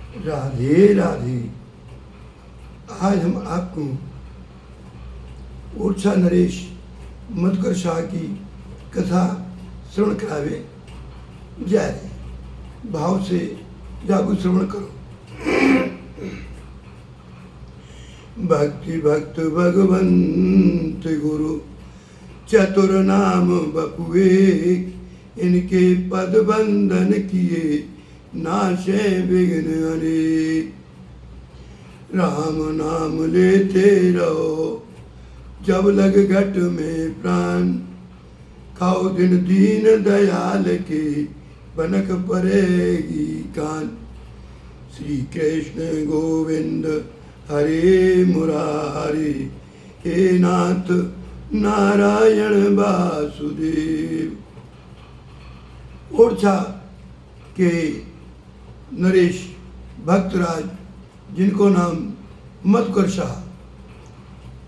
राधे राधे। आज हम आपको ऊर्जा नरेश मधुकर शाह की कथा श्रवण करावे जा रहे। भाव से जागू श्रवण करो। भक्ति भक्त भगवंत गुरु चतुर नाम बपुए, इनके पद बंधन किए नाशे विघ्न अनेक। राम नाम लेते रहो जब लग घट में प्राण, खाओ दिन दीन दयाल के बनक पड़ेगी कान। श्री कृष्ण गोविंद हरे मुरारी, हे नाथ नारायण वासुदेव। ओरछा के नरेश भक्तराज, जिनको नाम मधुकर शाह,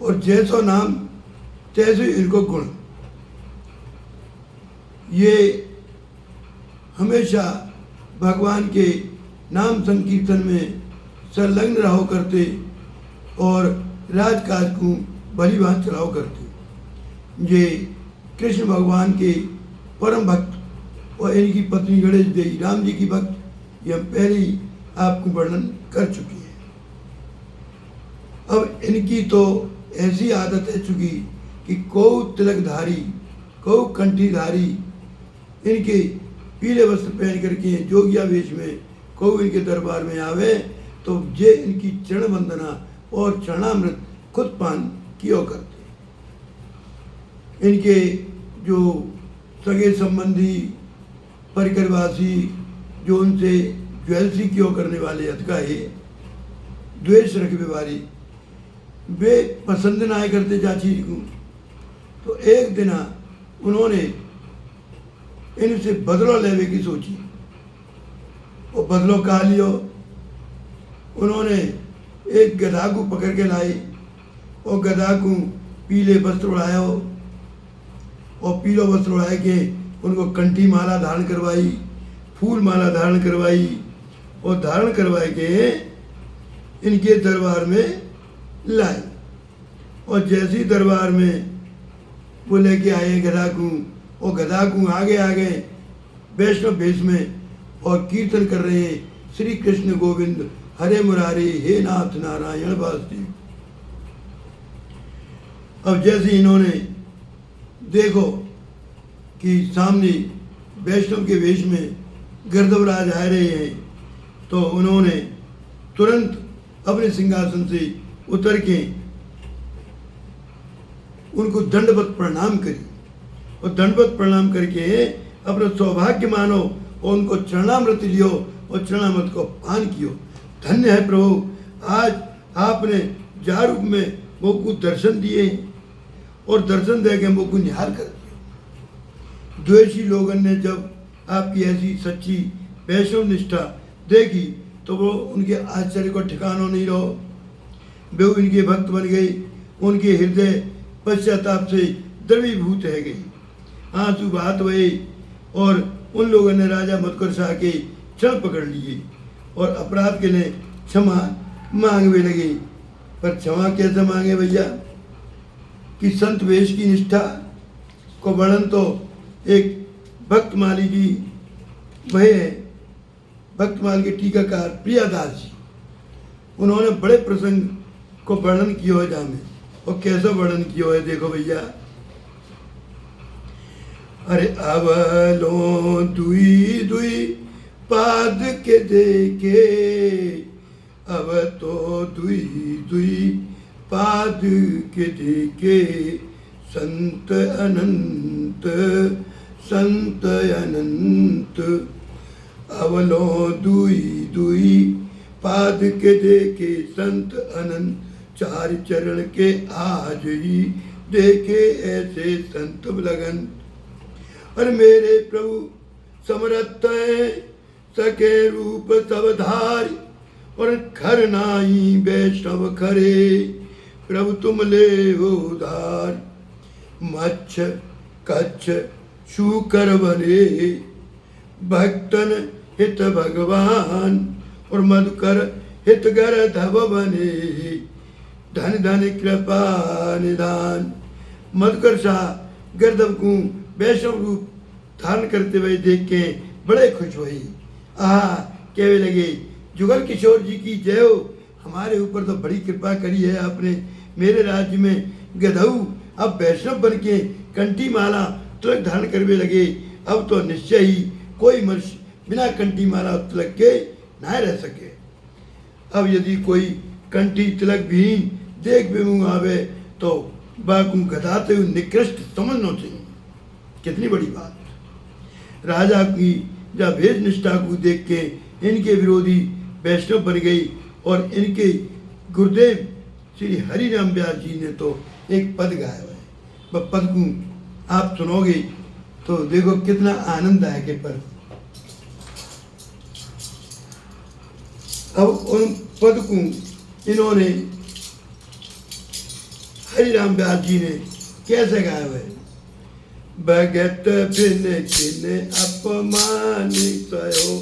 और जैसो नाम तैसो इनको गुण। ये हमेशा भगवान के नाम संकीर्तन में संलग्न रहो करते और राजकाज को भली भांति चलाओ करते। ये कृष्ण भगवान के परम भक्त और इनकी पत्नी गणेश देवी राम जी की भक्त, ये हम पहले ही आपको वर्णन कर चुके हैं। अब इनकी तो ऐसी आदत है चुकी कि को तिलकधारी को कंठीधारी, इनके पीले वस्त्र पहन करके जोगिया वेश में को इनके दरबार में आवे तो ये इनकी चरण वंदना और चरणामृत खुद पान किया करते। इनके जो सगे संबंधी परिकरवासी जो उनसे ज्वेलसी क्यों करने वाले अतकाए द्वेष रखने वाली, वे पसंद ना आए करते चाची जी को। तो एक दिन उन्होंने इनसे बदलो लेवे की सोची और बदलो कहा लियो। उन्होंने एक गधा को पकड़ के लाए और गधा को पीले वस्त्र उड़ाया और पीलो वस्त्र उड़ाए के उनको कंठी माला धारण करवाई, फूल माला धारण करवाई और धारण करवाए के इनके दरबार में लाए। और जैसे ही दरबार में वो लेके आए गधा को, और गधा को आगे आगे वैष्णव भेष में और कीर्तन कर रहे हैं, श्री कृष्ण गोविंद हरे मुरारी, हे नाथ नारायण वासुदेव। अब जैसे इन्होंने देखो कि सामने वैष्णव के वेश में गर्दवराज आ रहे हैं, तो उन्होंने तुरंत अपने सिंहासन से उतर के उनको दंडवत प्रणाम करी और दंडवत प्रणाम करके अपना सौभाग्य मानो और उनको चरणामृत लियो और चरणामृत को पान कियो। धन्य है प्रभु, आज आपने जा रूप में वो को दर्शन दिए और दर्शन दे के वो को निहार कर दिया। द्वेषी लोगों ने जब आपकी ऐसी सच्ची वैष्णव निष्ठा देखी तो वो उनके आश्चर्य को ठिकाना नहीं रहो। वे इनके भक्त बन गई, उनके हृदय पश्चाताप से द्रवीभूत है गई, आंसू बहात हुए और उन लोगों ने राजा मधुकर शाह के चरण पकड़ लिए और अपराध के लिए क्षमा मांगने लगे। पर क्षमा कैसे मांगे भैया कि संत वेश की निष्ठा को वर्णन तो एक भक्तमाली जी वह है, भक्तमाल के टीकाकार प्रियादास जी, उन्होंने बड़े प्रसंग को वर्णन किया है जहाँ में, और कैसा वर्णन किया है देखो भैया। अरे अवलो दुई दुई पाद के देखे, अब तो दुई दुई पाद के देखे, संत अनंत संत अनंत। अवलो दुई दुई पाद के देखे संत अनंत, चार चरण के आज ही देखे ऐसे संत लगन। और मेरे प्रभु समर्थ है सके रूप सब धारी, और खर नाई वैष्णव खरे प्रभु तुम ले उधार। मच्छ कच्छ शूकर बने भक्तन हित भगवान, और मधुकर हितकर धव बने, धन धन कृपा निधान। मधुकर शाह गर्दव को वैष्णव रूप धारण करते हुए देख के बड़े खुश हुई। आहा, कहने लगे जुगल किशोर जी की जय हो, हमारे ऊपर तो बड़ी कृपा करी है आपने। मेरे राज्य में गधऊ अब वैष्णव बन के कंठी माला तिलक धारण करने लगे। अब तो निश्चय ही कोई मनुष्य बिना कंठी माला तिलक के ना रह सके। अब यदि कोई कंठी तिलक विहीन देख भी मुँह आवे तो बाकू गधाते हुए निकृष्ट समझना चाहिए। कितनी बड़ी बात। राजा की जब भेद निष्ठा को देख के इनके विरोधी वैष्णव बन गई और इनके गुरुदेव श्री हरिराम व्यास जी ने तो एक पद गाया है। वह पद को आप सुनोगे तो देखो कितना आनंददायक है पद। अब उन पद को इन्होंने हरिराम व्यास जी ने कैसे गाया है। भगत बिन किन अपमानित हो,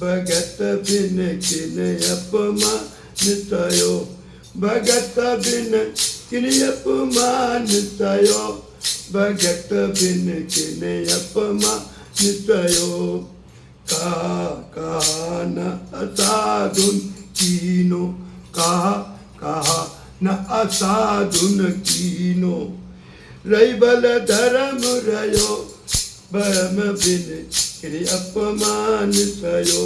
भगत बिन किन अपमानित हो, भगत बिन किन अपमानित हो, भगत बिन किन अपमानित हो। कहा न असाधुन कीनो, कहा न असाधुन कीनो, रही बल धर्म रयो, बम बिन किन अपमानित हो,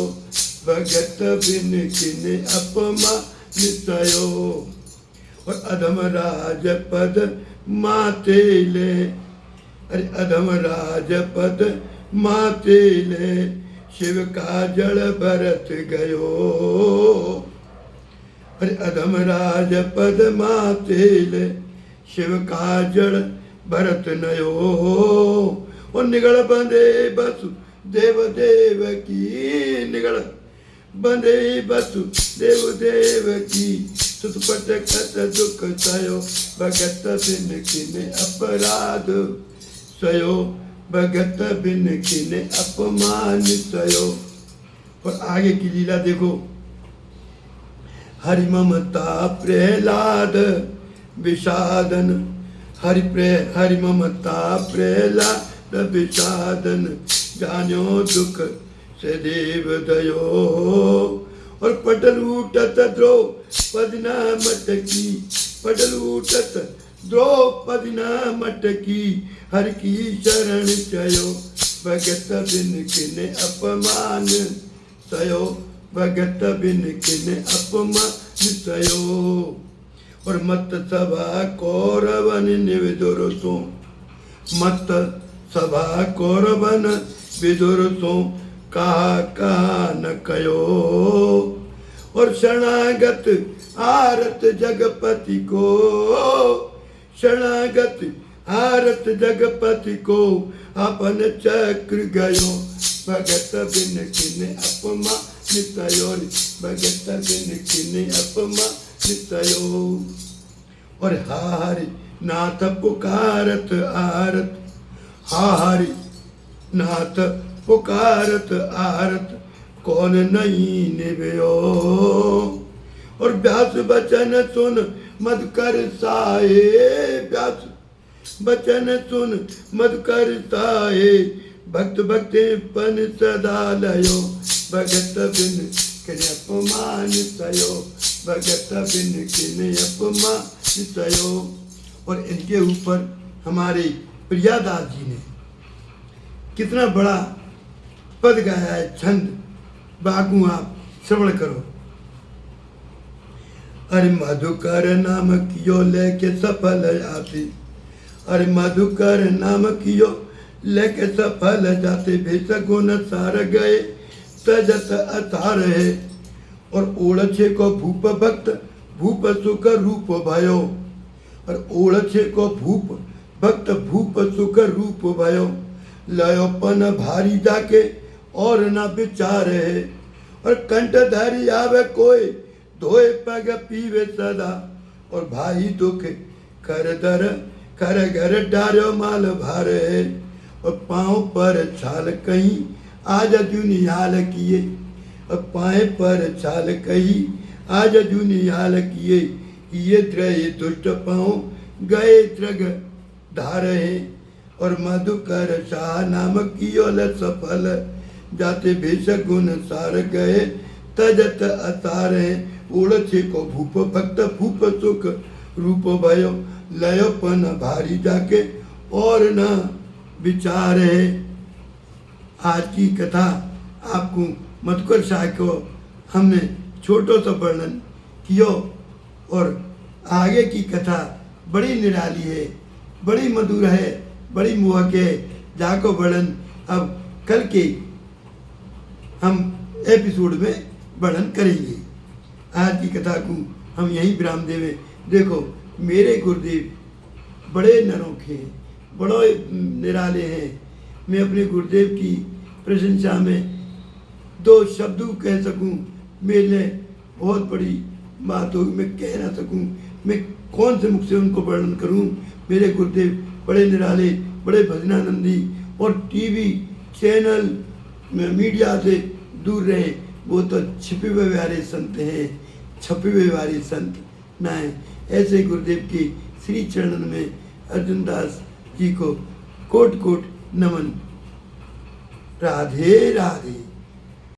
भगत बिन किन अपमानित हो। और अधम राज पद माते ले, अरे अधम राज पद माते ले, शिव का जड़ भरत गयो। अरे अधम राज पद माते ले, शिव का जड़ भरत नयो। और निगल बंदे बसु देव देव की, निगल बंदे बसु देव देव की, सुतपट कत दुख सयो, भगत बिन किन अपराध सयो, भगत बिन किन अपमान सयो। और आगे की लीला देखो। हरि ममता प्रहलाद विषादन, हरि ममता प्रहलाद विषादन, जान्यो दुख से देव दयो। और पटल उठत द्रौपदी न मटकी, पटल उठत द्रौपदी न मटकी, हर की शरण चयो, भगत बिन किन अपमान सयो, भगत बिन किन अपमान सयो। और मत सभा कौरवन विदुर सो, मत सभा कौरवन विदुर सो, कहा न कयो। और शरणागत आरत जगपति को, शरणागत आरत जगपति को, अपन चक्र गयो, भगत बिन किन अपमानित हो, भगत बिन किन अपमानित हो। और हारि नाथ पुकारत आरत, हारि नाथ पुकारत आरत, कौन नहीं निभयो। और व्यास बचन सुन मधुकर साए, व्यास बचन सुन मधुकर साए, भक्त भक्ति पन सदा लयो, भगत बिन किन अपमानित हो, भगत बिन किन अपमानित हो। और इनके ऊपर हमारे प्रियादास जी ने कितना बड़ा पद गाया है, छंद। बागू आप श्रवण करो। अरे मधुकर नाम कियो लेके सफल जाते, अरे मधुकर नाम कियो लेके सफल जाते, भेष गुण सार गए तजत अतार है। और ओळछे को भूप भक्त भूप सुख रूप भयो, और ओळछे को भूप भक्त भूप सुख रूप भयो, लयोपन भारी जाके और न विचार है। और कंठधारी आवे कोई धोए पग पीवे सदा, और भाई दुख कर दर कर घर डार्यो माल भार है। और पाँव पर छाल कहीं आज दुनियाल किए, और पाए पर छाल कही, आज जूनी हाल किए, ये त्रय दुष्ट पाओ, गए त्रग धारे, और मधुकर शाह नामक कियोल सफल, जाते भेषक गुण सार गए, तजत असार है, ओढ़े को भूप भक्त फूप सुख रूप भयो, लयो पन भारी जाके और न विचार है। आज की कथा आपको मधुकर शाह को हमने छोटो सा वर्णन कियो, और आगे की कथा बड़ी निराली है, बड़ी मधुर है, बड़ी मोहक है, जाको वर्णन अब कल के हम एपिसोड में वर्णन करेंगे। आज की कथा को हम यहीं विराम देवे। देखो मेरे गुरुदेव बड़े नरोखे हैं, बड़े निराले हैं। मैं अपने गुरुदेव की प्रशंसा में दो शब्द कह सकूं, मेरे लिए बहुत बड़ी बात होगी। मैं कह ना सकूं, मैं कौन से मुख से उनको वर्णन करूं। मेरे गुरुदेव बड़े निराले, बड़े भजनानंदी, और टीवी चैनल मीडिया से दूर रहे। वो तो छिपे हुए प्यारे संत हैं, छपे हुए प्यारे संत ना है। ऐसे गुरुदेव की श्री चरणन में अर्जुन दास जी को कोट कोट नमन। राधे राधे।